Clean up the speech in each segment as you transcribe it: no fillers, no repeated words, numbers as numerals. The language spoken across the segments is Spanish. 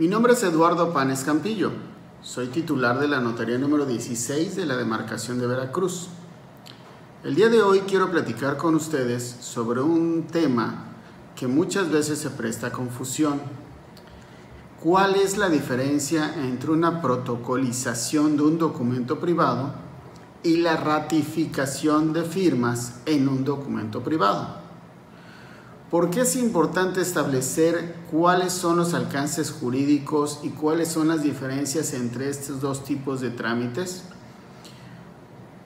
Mi nombre es Eduardo Páez Campillo. Soy titular de la notaría número 16 de la demarcación de Veracruz. El día de hoy quiero platicar con ustedes sobre un tema que muchas veces se presta a confusión. ¿Cuál es la diferencia entre una protocolización de un documento privado y la ratificación de firmas en un documento privado? ¿Por qué es importante establecer cuáles son los alcances jurídicos y cuáles son las diferencias entre estos dos tipos de trámites?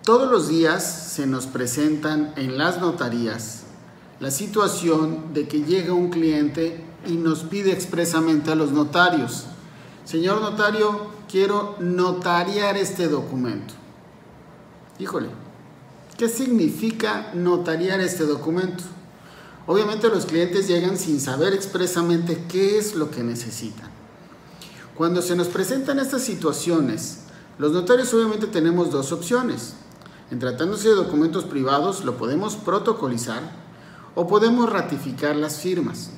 Todos los días se nos presentan en las notarías la situación de que llega un cliente y nos pide expresamente a los notarios: señor notario, quiero notariar este documento. Híjole, ¿qué significa notariar este documento? Obviamente los clientes llegan sin saber expresamente qué es lo que necesitan. Cuando se nos presentan estas situaciones, los notarios obviamente tenemos dos opciones. En tratándose de documentos privados, lo podemos protocolizar o podemos ratificar las firmas.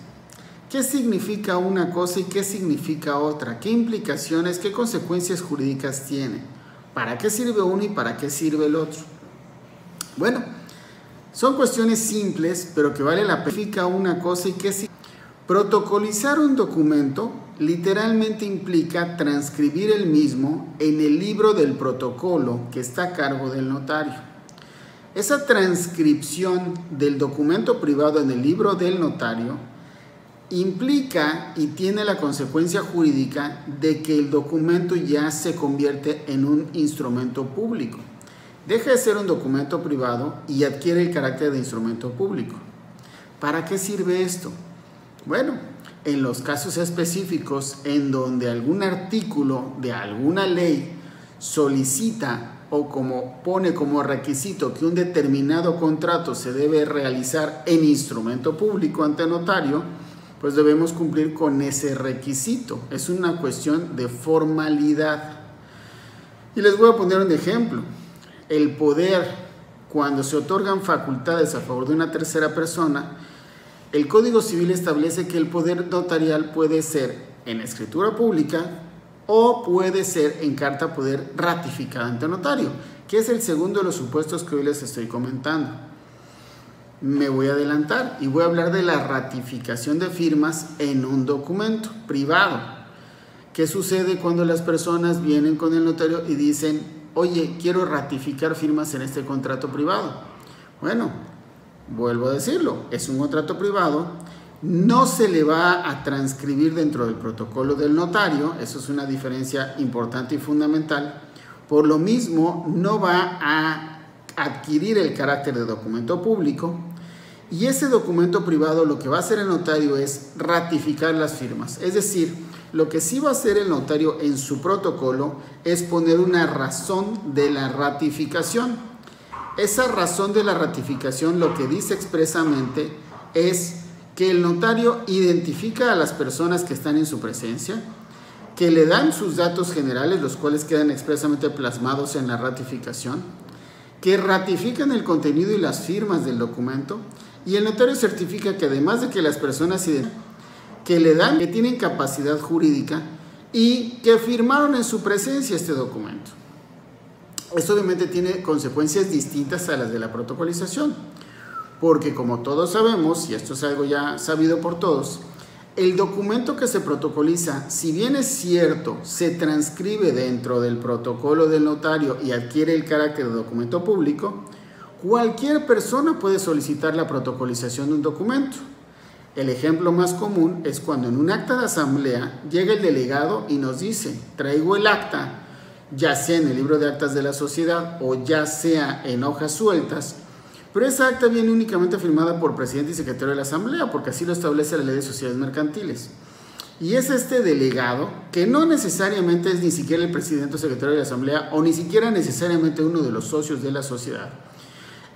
¿Qué significa una cosa y qué significa otra? ¿Qué implicaciones, qué consecuencias jurídicas tiene? ¿Para qué sirve uno y para qué sirve el otro? Bueno, son cuestiones simples, pero que vale la pena. ¿Qué significa una cosa y qué significa? Protocolizar un documento literalmente implica transcribir el mismo en el libro del protocolo que está a cargo del notario. Esa transcripción del documento privado en el libro del notario implica y tiene la consecuencia jurídica de que el documento ya se convierte en un instrumento público. Deja de ser un documento privado y adquiere el carácter de instrumento público. ¿Para qué sirve esto? Bueno, en los casos específicos en donde algún artículo de alguna ley solicita o pone como requisito que un determinado contrato se debe realizar en instrumento público ante notario, pues debemos cumplir con ese requisito. Es una cuestión de formalidad. Y les voy a poner un ejemplo. El poder, cuando se otorgan facultades a favor de una tercera persona, el Código Civil establece que el poder notarial puede ser en escritura pública o puede ser en carta poder ratificada ante notario, que es el segundo de los supuestos que hoy les estoy comentando. Me voy a adelantar y voy a hablar de la ratificación de firmas en un documento privado. ¿Qué sucede cuando las personas vienen con el notario y dicen: oye, quiero ratificar firmas en este contrato privado? Bueno, vuelvo a decirlo, es un contrato privado, no se le va a transcribir dentro del protocolo del notario, eso es una diferencia importante y fundamental. Por lo mismo, no va a adquirir el carácter de documento público, y ese documento privado lo que va a hacer el notario es ratificar las firmas. Es decir, lo que sí va a hacer el notario en su protocolo es poner una razón de la ratificación. Esa razón de la ratificación lo que dice expresamente es que el notario identifica a las personas que están en su presencia, que le dan sus datos generales, los cuales quedan expresamente plasmados en la ratificación, que ratifican el contenido y las firmas del documento, y el notario certifica que además de que las personas que le dan, que tienen capacidad jurídica y que firmaron en su presencia este documento. Esto obviamente tiene consecuencias distintas a las de la protocolización, porque como todos sabemos, y esto es algo ya sabido por todos, el documento que se protocoliza, si bien es cierto, se transcribe dentro del protocolo del notario y adquiere el carácter de documento público, cualquier persona puede solicitar la protocolización de un documento. El ejemplo más común es cuando en un acta de asamblea llega el delegado y nos dice: traigo el acta, ya sea en el libro de actas de la sociedad o ya sea en hojas sueltas, pero esa acta viene únicamente firmada por presidente y secretario de la asamblea, porque así lo establece la ley de sociedades mercantiles. Y es este delegado, que no necesariamente es ni siquiera el presidente o secretario de la asamblea o ni siquiera necesariamente uno de los socios de la sociedad,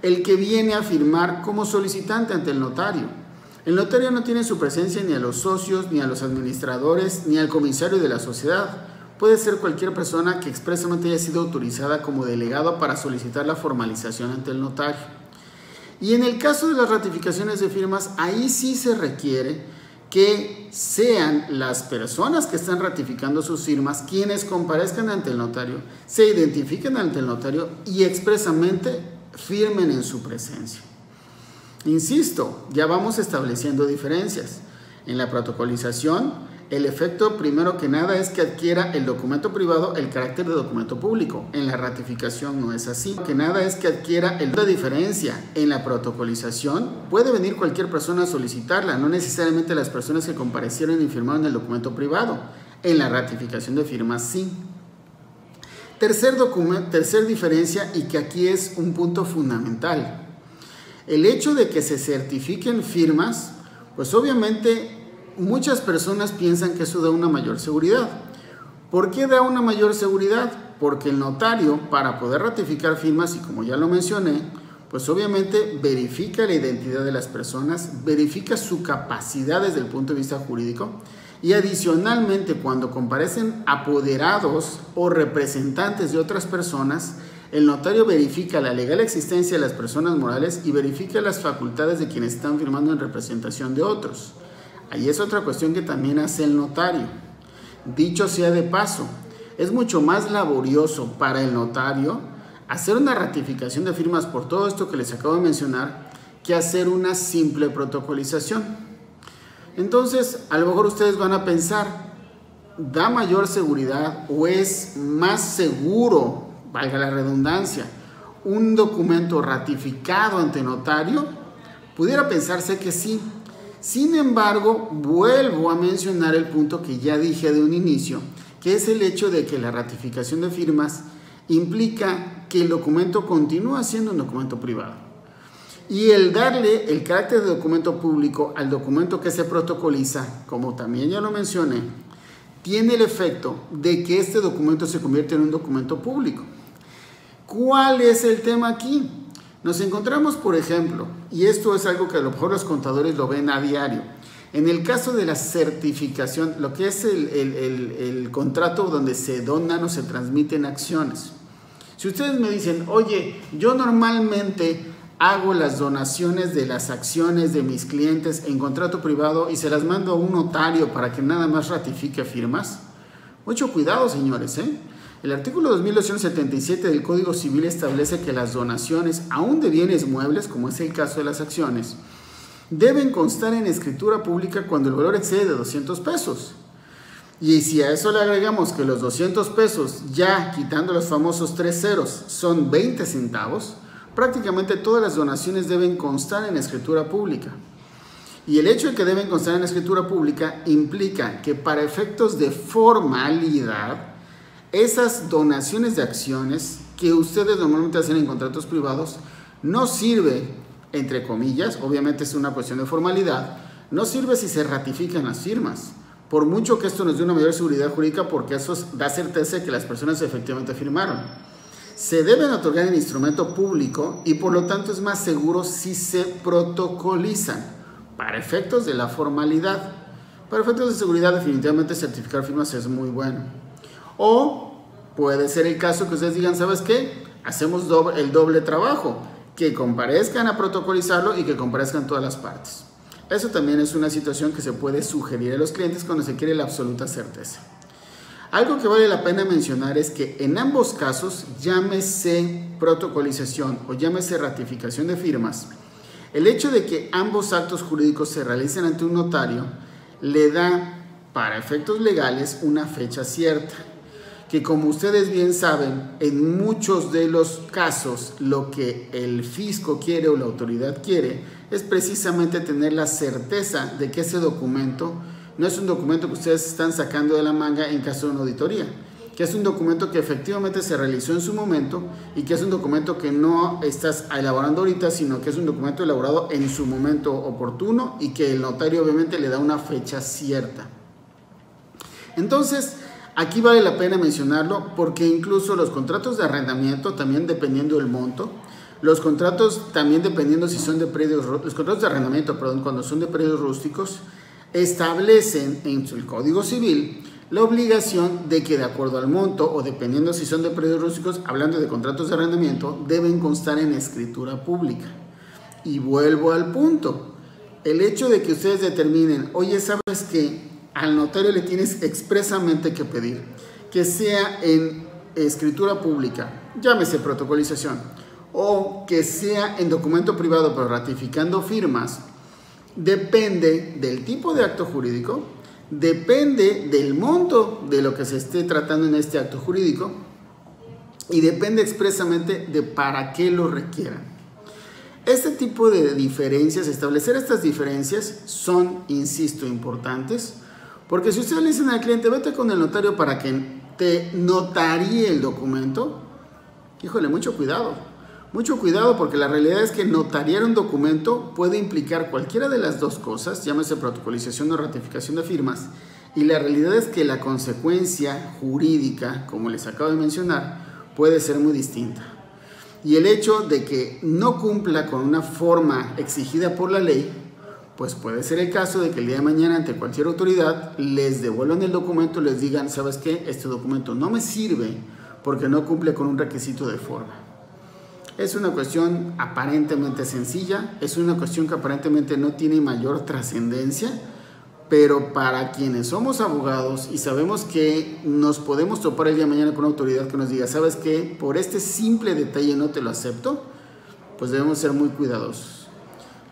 el que viene a firmar como solicitante ante el notario. El notario no tiene en su presencia ni a los socios, ni a los administradores, ni al comisario de la sociedad. Puede ser cualquier persona que expresamente haya sido autorizada como delegado para solicitar la formalización ante el notario. Y en el caso de las ratificaciones de firmas, ahí sí se requiere que sean las personas que están ratificando sus firmas quienes comparezcan ante el notario, se identifiquen ante el notario y expresamente firmen en su presencia. Insisto, ya vamos estableciendo diferencias. En la protocolización, el efecto primero que nada es que adquiera el documento privado el carácter de documento público. En la ratificación no es así. Que nada es que adquiera la diferencia. En la protocolización puede venir cualquier persona a solicitarla, no necesariamente las personas que comparecieron y firmaron el documento privado. En la ratificación de firmas sí. Tercer diferencia, y que aquí es un punto fundamental. El hecho de que se certifiquen firmas, pues obviamente muchas personas piensan que eso da una mayor seguridad. ¿Por qué da una mayor seguridad? Porque el notario, para poder ratificar firmas, y como ya lo mencioné, pues obviamente verifica la identidad de las personas, verifica su capacidad desde el punto de vista jurídico, y adicionalmente cuando comparecen apoderados o representantes de otras personas, el notario verifica la legal existencia de las personas morales y verifica las facultades de quienes están firmando en representación de otros. Ahí es otra cuestión que también hace el notario. Dicho sea de paso, es mucho más laborioso para el notario hacer una ratificación de firmas por todo esto que les acabo de mencionar que hacer una simple protocolización. Entonces, a lo mejor ustedes van a pensar, ¿da mayor seguridad o es más seguro, valga la redundancia, un documento ratificado ante notario? Pudiera pensarse que sí. Sin embargo, vuelvo a mencionar el punto que ya dije de un inicio, que es el hecho de que la ratificación de firmas implica que el documento continúa siendo un documento privado. Y el darle el carácter de documento público al documento que se protocoliza, como también ya lo mencioné, tiene el efecto de que este documento se convierte en un documento público. ¿Cuál es el tema aquí? Nos encontramos, por ejemplo, y esto es algo que a lo mejor los contadores lo ven a diario, en el caso de la certificación, lo que es el contrato donde se donan o se transmiten acciones. Si ustedes me dicen, oye, yo normalmente hago las donaciones de las acciones de mis clientes en contrato privado y se las mando a un notario para que nada más ratifique firmas, mucho cuidado, señores, ¿eh? El artículo 2277 del Código Civil establece que las donaciones, aún de bienes muebles, como es el caso de las acciones, deben constar en escritura pública cuando el valor excede de 200 pesos. Y si a eso le agregamos que los 200 pesos, ya quitando los famosos 3 ceros, son 20 centavos, prácticamente todas las donaciones deben constar en escritura pública. Y el hecho de que deben constar en escritura pública implica que para efectos de formalidad, esas donaciones de acciones que ustedes normalmente hacen en contratos privados no sirve, entre comillas, obviamente es una cuestión de formalidad, no sirve si se ratifican las firmas, por mucho que esto nos dé una mayor seguridad jurídica, porque eso da certeza de que las personas efectivamente firmaron. Se deben otorgar en instrumento público y por lo tanto es más seguro si se protocolizan para efectos de la formalidad. Para efectos de seguridad, definitivamente certificar firmas es muy bueno. O puede ser el caso que ustedes digan, ¿sabes qué? Hacemos el doble trabajo, que comparezcan a protocolizarlo y que comparezcan todas las partes. Eso también es una situación que se puede sugerir a los clientes cuando se quiere la absoluta certeza. Algo que vale la pena mencionar es que en ambos casos, llámese protocolización o llámese ratificación de firmas, el hecho de que ambos actos jurídicos se realicen ante un notario le da, para efectos legales, una fecha cierta. Que como ustedes bien saben, en muchos de los casos lo que el fisco quiere o la autoridad quiere es precisamente tener la certeza de que ese documento no es un documento que ustedes están sacando de la manga en caso de una auditoría, que es un documento que efectivamente se realizó en su momento y que es un documento que no estás elaborando ahorita, sino que es un documento elaborado en su momento oportuno y que el notario obviamente le da una fecha cierta. Entonces, aquí vale la pena mencionarlo porque incluso los contratos de arrendamiento, también dependiendo del monto, los contratos también dependiendo si son de predios, los contratos de arrendamiento, perdón, cuando son de predios rústicos, establecen en el Código Civil la obligación de que de acuerdo al monto o dependiendo si son de predios rústicos, hablando de contratos de arrendamiento, deben constar en escritura pública. Y vuelvo al punto. el hecho de que ustedes determinen, oye, ¿sabes qué? Al notario le tienes expresamente que pedir que sea en escritura pública, llámese protocolización, o que sea en documento privado pero ratificando firmas, depende del tipo de acto jurídico, depende del monto de lo que se esté tratando en este acto jurídico y depende expresamente de para qué lo requieran. Este tipo de diferencias, establecer estas diferencias son, insisto, importantes, porque si ustedes le dicen al cliente, vete con el notario para que te notaríe el documento, híjole, mucho cuidado, porque la realidad es que notariar un documento puede implicar cualquiera de las dos cosas, llámese protocolización o ratificación de firmas, y la realidad es que la consecuencia jurídica, como les acabo de mencionar, puede ser muy distinta. Y el hecho de que no cumpla con una forma exigida por la ley, pues puede ser el caso de que el día de mañana ante cualquier autoridad les devuelvan el documento y les digan, ¿sabes qué? Este documento no me sirve porque no cumple con un requisito de forma. Es una cuestión aparentemente sencilla, es una cuestión que aparentemente no tiene mayor trascendencia, pero para quienes somos abogados y sabemos que nos podemos topar el día de mañana con una autoridad que nos diga, ¿sabes qué? Por este simple detalle no te lo acepto, pues debemos ser muy cuidadosos.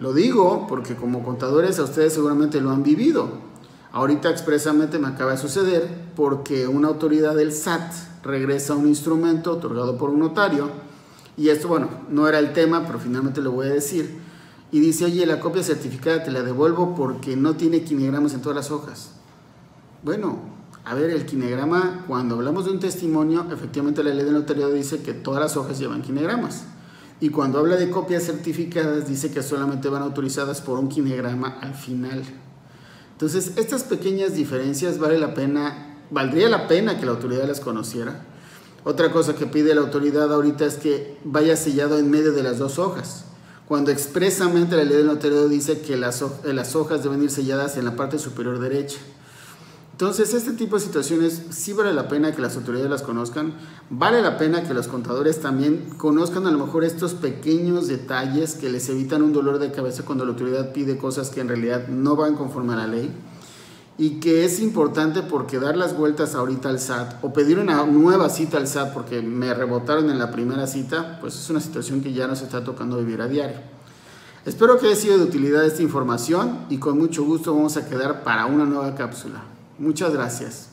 Lo digo porque como contadores a ustedes seguramente lo han vivido. Ahorita expresamente me acaba de suceder porque una autoridad del SAT regresa un instrumento otorgado por un notario y esto, bueno, no era el tema, pero finalmente lo voy a decir. Y dice, oye, la copia certificada te la devuelvo porque no tiene quinegramas en todas las hojas. Bueno, a ver, el quinegrama, cuando hablamos de un testimonio, efectivamente la ley del notariado dice que todas las hojas llevan quinegramas. Y cuando habla de copias certificadas, dice que solamente van autorizadas por un quinegrama al final. Entonces, estas pequeñas diferencias valdría la pena que la autoridad las conociera. Otra cosa que pide la autoridad ahorita es que vaya sellado en medio de las dos hojas, cuando expresamente la ley del notariado dice que las hojas deben ir selladas en la parte superior derecha. Entonces, este tipo de situaciones sí vale la pena que las autoridades las conozcan, vale la pena que los contadores también conozcan a lo mejor estos pequeños detalles que les evitan un dolor de cabeza cuando la autoridad pide cosas que en realidad no van conforme a la ley, y que es importante porque dar las vueltas ahorita al SAT o pedir una nueva cita al SAT porque me rebotaron en la primera cita, pues es una situación que ya nos está tocando vivir a diario. Espero que haya sido de utilidad esta información y con mucho gusto vamos a quedar para una nueva cápsula. Muchas gracias.